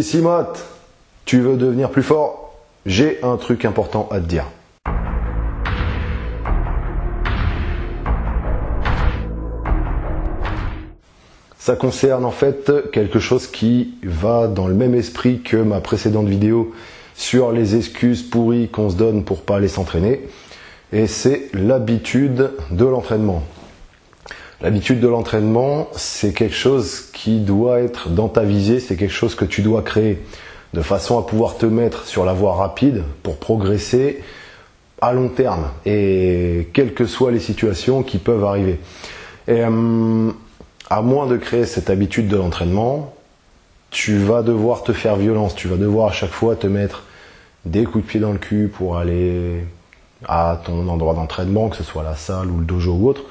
Simote, tu veux devenir plus fort? J'ai un truc important à te dire. Ça concerne en fait quelque chose qui va dans le même esprit que ma précédente vidéo sur les excuses pourries qu'on se donne pour pas aller s'entraîner. Et c'est l'habitude de l'entraînement. L'habitude de l'entraînement, c'est quelque chose qui doit être dans ta visée, c'est quelque chose que tu dois créer de façon à pouvoir te mettre sur la voie rapide pour progresser à long terme et quelles que soient les situations qui peuvent arriver. Et à moins de créer cette habitude de l'entraînement, tu vas devoir te faire violence, tu vas devoir à chaque fois te mettre des coups de pied dans le cul pour aller à ton endroit d'entraînement, que ce soit la salle ou le dojo ou autre.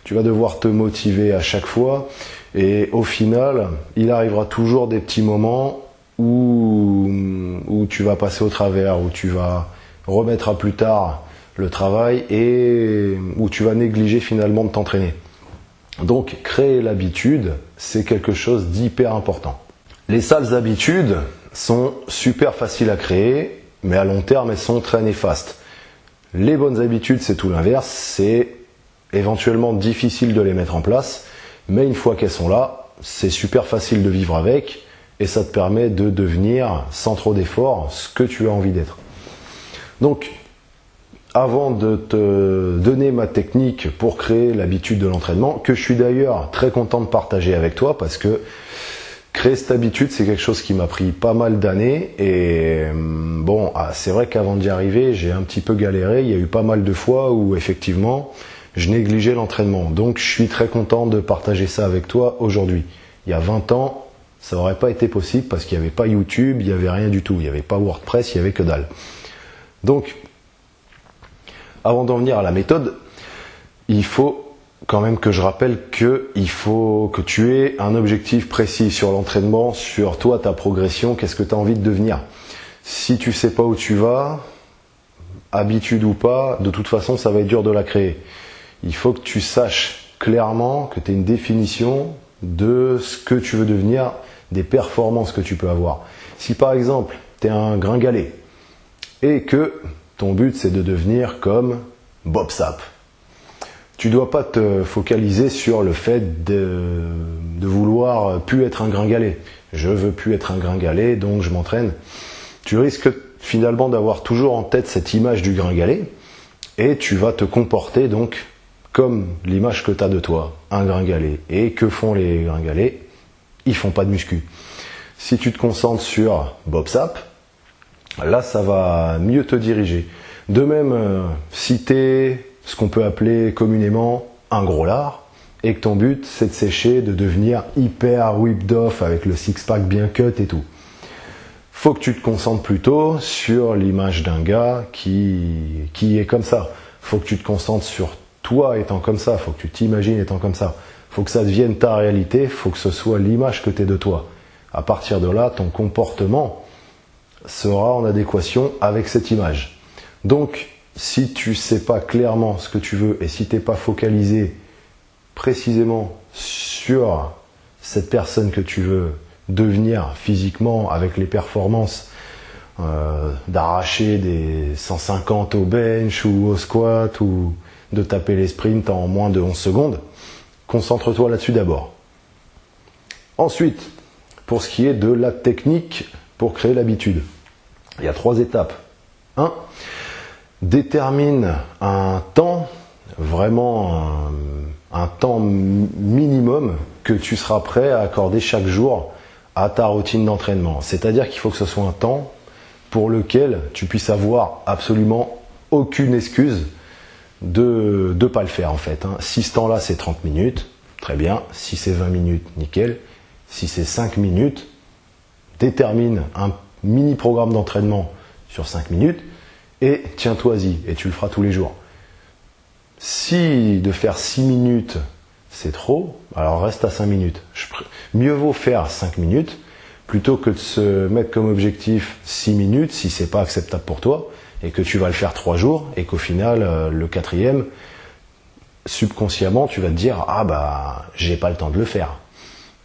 Tu vas devoir te motiver à chaque fois et au final, il arrivera toujours des petits moments où tu vas passer au travers, où tu vas remettre à plus tard le travail et où tu vas négliger finalement de t'entraîner. Donc créer l'habitude, c'est quelque chose d'hyper important. Les sales habitudes sont super faciles à créer, mais à long terme, elles sont très néfastes. Les bonnes habitudes, c'est tout l'inverse, c'est éventuellement difficile de les mettre en place, mais une fois qu'elles sont là, c'est super facile de vivre avec et ça te permet de devenir, sans trop d'efforts, ce que tu as envie d'être. Donc, avant de te donner ma technique pour créer l'habitude de l'entraînement, que je suis d'ailleurs très content de partager avec toi parce que créer cette habitude, c'est quelque chose qui m'a pris pas mal d'années et bon, c'est vrai qu'avant d'y arriver, j'ai un petit peu galéré. Il y a eu pas mal de fois où effectivement, je négligeais l'entraînement. Donc, je suis très content de partager ça avec toi aujourd'hui. Il y a 20 ans, ça n'aurait pas été possible parce qu'il n'y avait pas YouTube, il n'y avait rien du tout. Il n'y avait pas WordPress, il n'y avait que dalle. Donc, avant d'en venir à la méthode, il faut quand même que je rappelle qu'il faut que tu aies un objectif précis sur l'entraînement, sur toi, ta progression, qu'est-ce que tu as envie de devenir. Si tu ne sais pas où tu vas, habitude ou pas, de toute façon, ça va être dur de la créer. Il faut que tu saches clairement, que tu aies une définition de ce que tu veux devenir, des performances que tu peux avoir. Si par exemple, tu es un gringalet et que ton but c'est de devenir comme Bob Sapp, tu ne dois pas te focaliser sur le fait de vouloir plus être un gringalet. Je veux plus être un gringalet, donc je m'entraîne. Tu risques finalement d'avoir toujours en tête cette image du gringalet et tu vas te comporter donc comme l'image que tu as de toi, un gringalet. Et que font les gringalets? Ils font pas de muscu. Si tu te concentres sur Bob Sapp, là ça va mieux te diriger. De même, si tu es ce qu'on peut appeler communément un gros lard, et que ton but c'est de sécher, de devenir hyper whipped off avec le six-pack bien cut et tout. Faut que tu te concentres plutôt sur l'image d'un gars qui est comme ça. Faut que tu te concentres sur toi étant comme ça, faut que tu t'imagines étant comme ça. Faut que ça devienne ta réalité, faut que ce soit l'image que tu es de toi. À partir de là, ton comportement sera en adéquation avec cette image. Donc, si tu sais pas clairement ce que tu veux et si tu n'es pas focalisé précisément sur cette personne que tu veux devenir physiquement avec les performances d'arracher des 150 au bench ou au squat ou de taper les sprints en moins de 11 secondes, concentre-toi là-dessus d'abord. Ensuite, pour ce qui est de la technique pour créer l'habitude, il y a 3 étapes. 1. Détermine un temps, vraiment un temps minimum que tu seras prêt à accorder chaque jour à ta routine d'entraînement. C'est-à-dire qu'il faut que ce soit un temps pour lequel tu puisses avoir absolument aucune excuse de ne pas le faire en fait. Si ce temps-là c'est 30 minutes, très bien. Si c'est 20 minutes, nickel. Si c'est 5 minutes, détermine un mini programme d'entraînement sur 5 minutes et tiens-toi-y et tu le feras tous les jours. Si de faire 6 minutes c'est trop, alors reste à 5 minutes. Mieux vaut faire 5 minutes plutôt que de se mettre comme objectif 6 minutes si c'est pas acceptable pour toi et que tu vas le faire 3 jours et qu'au final le 4e subconsciemment tu vas te dire ah bah j'ai pas le temps de le faire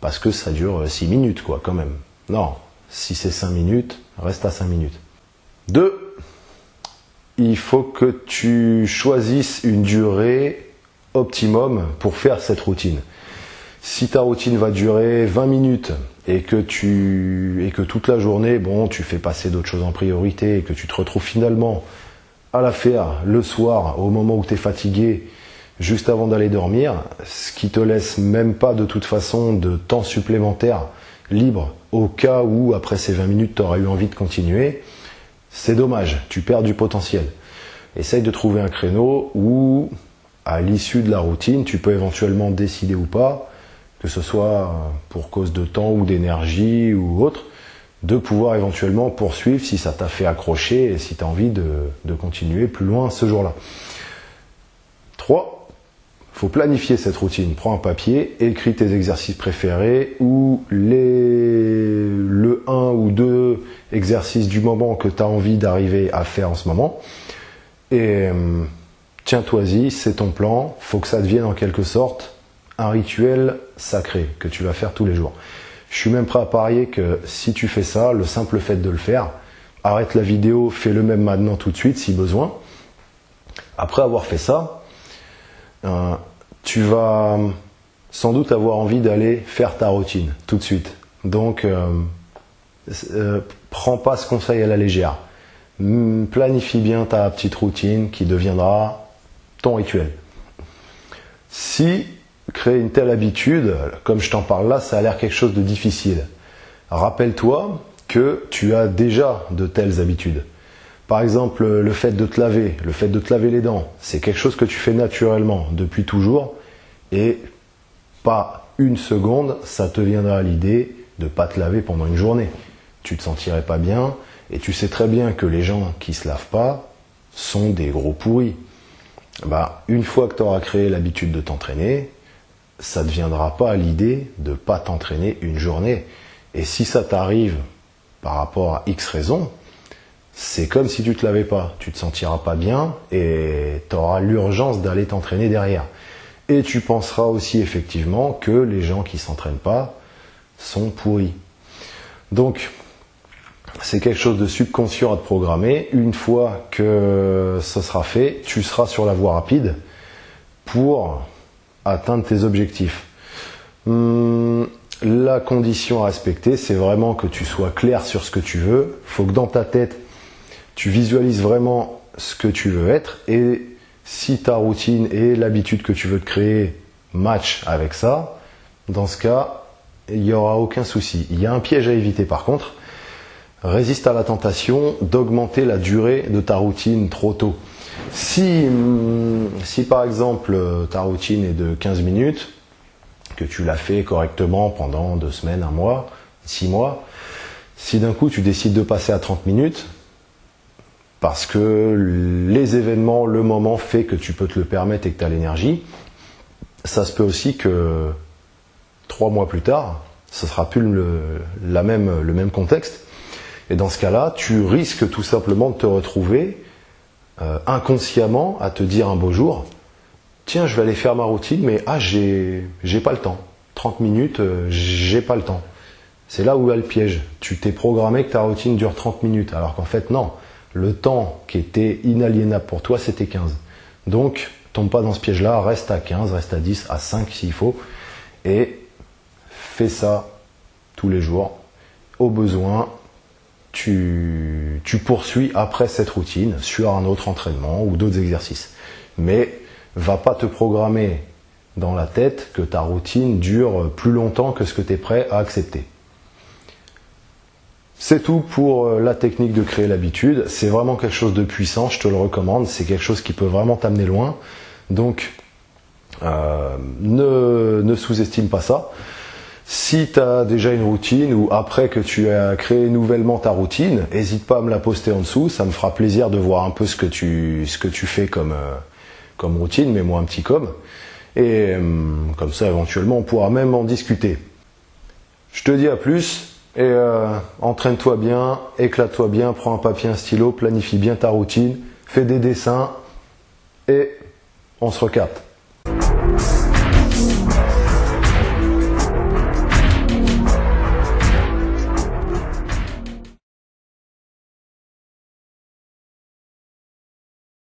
parce que ça dure 6 minutes quoi quand même. Non, Si c'est 5 minutes, reste à 5 minutes. 2. Il faut que tu choisisses une durée optimum pour faire cette routine. Si ta routine va durer 20 minutes et que toute la journée, bon, tu fais passer d'autres choses en priorité et que tu te retrouves finalement à la faire le soir, au moment où tu es fatigué, juste avant d'aller dormir, ce qui te laisse même pas de toute façon de temps supplémentaire libre au cas où après ces 20 minutes tu auras eu envie de continuer, c'est dommage, tu perds du potentiel. Essaye de trouver un créneau où à l'issue de la routine tu peux éventuellement décider ou pas, que ce soit pour cause de temps ou d'énergie ou autre, de pouvoir éventuellement poursuivre si ça t'a fait accrocher et si tu as envie de continuer plus loin ce jour-là. 3. Il faut planifier cette routine. Prends un papier, écris tes exercices préférés ou le 1 ou 2 exercices du moment que tu as envie d'arriver à faire en ce moment. Et tiens-toi-y, c'est ton plan. Il faut que ça devienne en quelque sorte un rituel sacré que tu vas faire tous les jours. Je suis même prêt à parier que si tu fais ça, le simple fait de le faire, arrête la vidéo, fais le même maintenant tout de suite si besoin. Après avoir fait ça, tu vas sans doute avoir envie d'aller faire ta routine tout de suite. Donc, prends pas ce conseil à la légère. Planifie bien ta petite routine qui deviendra ton rituel. Si créer une telle habitude, comme je t'en parle là, ça a l'air quelque chose de difficile. Rappelle-toi que tu as déjà de telles habitudes. Par exemple, le fait de te laver les dents, c'est quelque chose que tu fais naturellement depuis toujours et pas une seconde, ça te viendra à l'idée de ne pas te laver pendant une journée. Tu te sentirais pas bien et tu sais très bien que les gens qui se lavent pas sont des gros pourris. Une fois que tu auras créé l'habitude de t'entraîner, ça ne te viendra pas à l'idée de ne pas t'entraîner une journée. Et si ça t'arrive par rapport à X raisons, c'est comme si tu ne te lavais pas. Tu ne te sentiras pas bien et tu auras l'urgence d'aller t'entraîner derrière. Et tu penseras aussi effectivement que les gens qui ne s'entraînent pas sont pourris. Donc, c'est quelque chose de subconscient à te programmer. Une fois que ce sera fait, tu seras sur la voie rapide pour atteindre tes objectifs. La condition à respecter, c'est vraiment que tu sois clair sur ce que tu veux. Il faut que dans ta tête, tu visualises vraiment ce que tu veux être et si ta routine et l'habitude que tu veux te créer match avec ça, dans ce cas, il n'y aura aucun souci. Il y a un piège à éviter par contre. Résiste à la tentation d'augmenter la durée de ta routine trop tôt. Si par exemple ta routine est de 15 minutes, que tu l'as fait correctement pendant 2 semaines, 1 mois, 6 mois, si d'un coup tu décides de passer à 30 minutes, parce que les événements, le moment fait que tu peux te le permettre et que tu as l'énergie, ça se peut aussi que 3 mois plus tard, ce sera plus le même contexte. Et dans ce cas-là, tu risques tout simplement de te retrouver inconsciemment à te dire un beau jour, tiens, je vais aller faire ma routine, mais j'ai pas le temps. 30 minutes, j'ai pas le temps. C'est là où est le piège. Tu t'es programmé que ta routine dure 30 minutes, alors qu'en fait non. Le temps qui était inaliénable pour toi, c'était 15. Donc, tombe pas dans ce piège-là, reste à 15, reste à 10, à 5 s'il faut, et fais ça tous les jours. Au besoin, tu poursuis après cette routine sur un autre entraînement ou d'autres exercices. Mais va pas te programmer dans la tête que ta routine dure plus longtemps que ce que tu es prêt à accepter. C'est tout pour la technique de créer l'habitude. C'est vraiment quelque chose de puissant, je te le recommande. C'est quelque chose qui peut vraiment t'amener loin. Donc, ne sous-estime pas ça. Si tu as déjà une routine ou après que tu as créé nouvellement ta routine, n'hésite pas à me la poster en dessous. Ça me fera plaisir de voir un peu ce que tu fais comme routine. Mets-moi un petit com. Et comme ça, éventuellement, on pourra même en discuter. Je te dis à plus. Et entraîne-toi bien, éclate-toi bien, prends un papier, un stylo, planifie bien ta routine, fais des dessins et on se recapte.